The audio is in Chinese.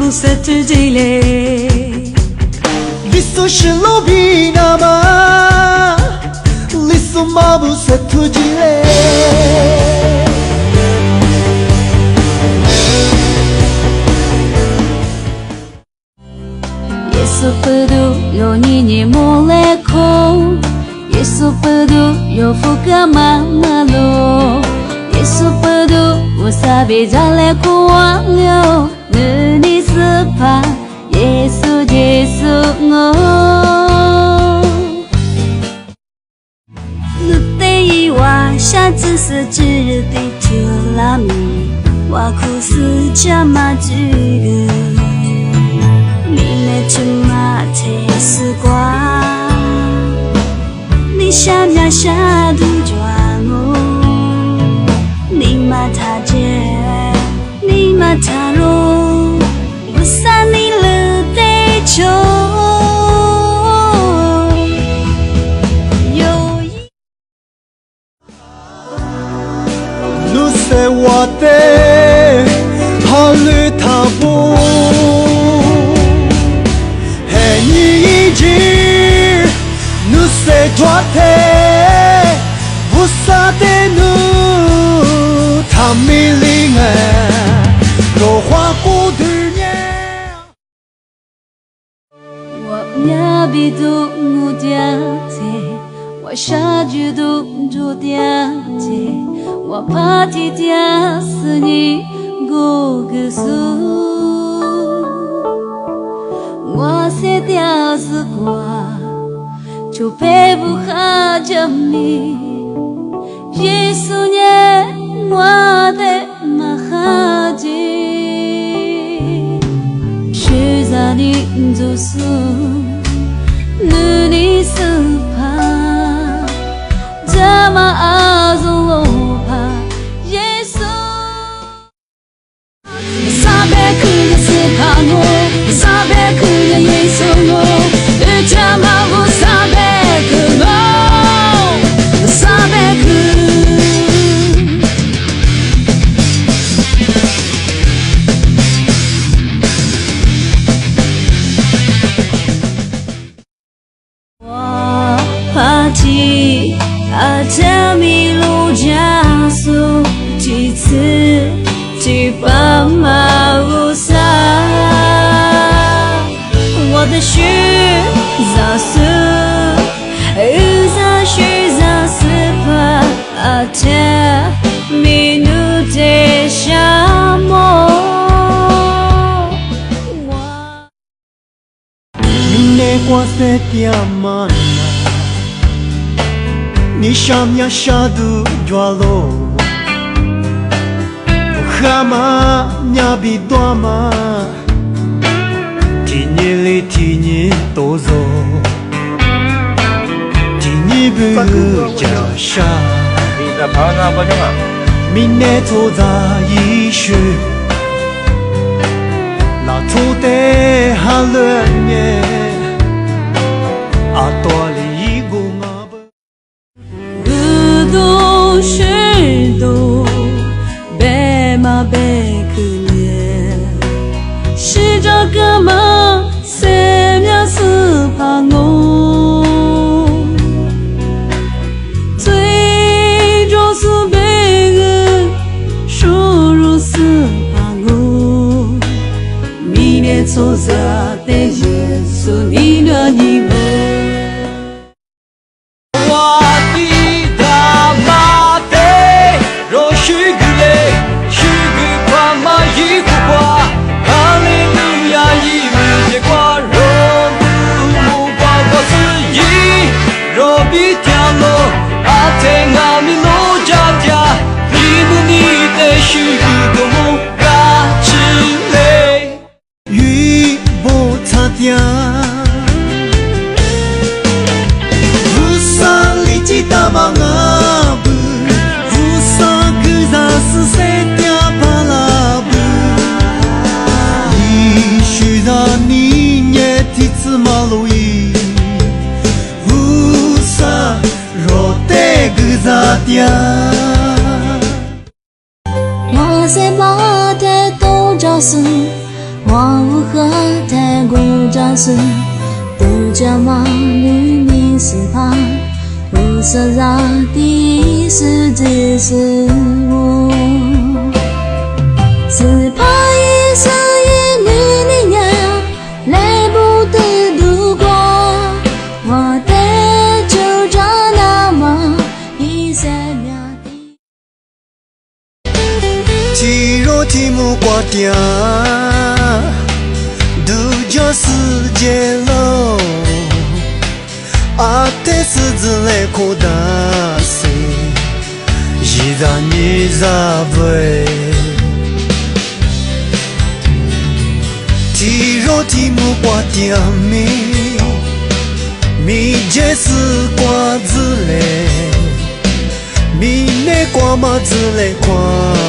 不是自己嘞。你说是路边那么，你说嘛不是自己嘞。Yesu pedu yo nini moleko, Yesu pedu yo fuka manalo, Yesu pedu usabi jale kuanglyo, nuni sepa Yesu Yesu ngo. Nute iwa 下次是指的就拉米，我苦思加马之个。这马才是瓜，你想要下毒抓我，你马他接，你马他落，不散你了地球。有一，路是我的，好旅他不。toi te vusa de nu ta mi ling ro hoa ku du nie 我呀比都木掉子，我下句都住掉子，我怕地掉死你过个数，我写掉死过。就配不下这米，耶稣耶，我的马哈吉，是在你做事，你是怕，怎么阿祖罗怕耶稣？撒贝克的是怕我，撒贝克的耶稣我，日加马不撒。阿加米路加速几次几把马乌萨，我的须扎苏，扎须扎斯帕阿加米努的沙漠。你那瓜塞蒂玛。你想要下毒抓罗，蛤蟆伢比多嘛，提你里提你多走，提你不叫啥？明年做在一时，那做的哈伦耶，阿多里一个。是都白马白可怜，是这个吗？谁料是怕我，最终是被人输入是怕我，明年做啥的耶稣你了你我。我在马的东找死，我是独角马吕米斯帕，乌色拉第是只是我，斯帕伊是一女娘，来不得度过我的旧扎那么一三秒的。提若提木瓜点，独角世界喽。あてすずれこだせいざにざべ提若提木瓜点mi je是瓜子嘞，mi ne瓜嘛子嘞瓜。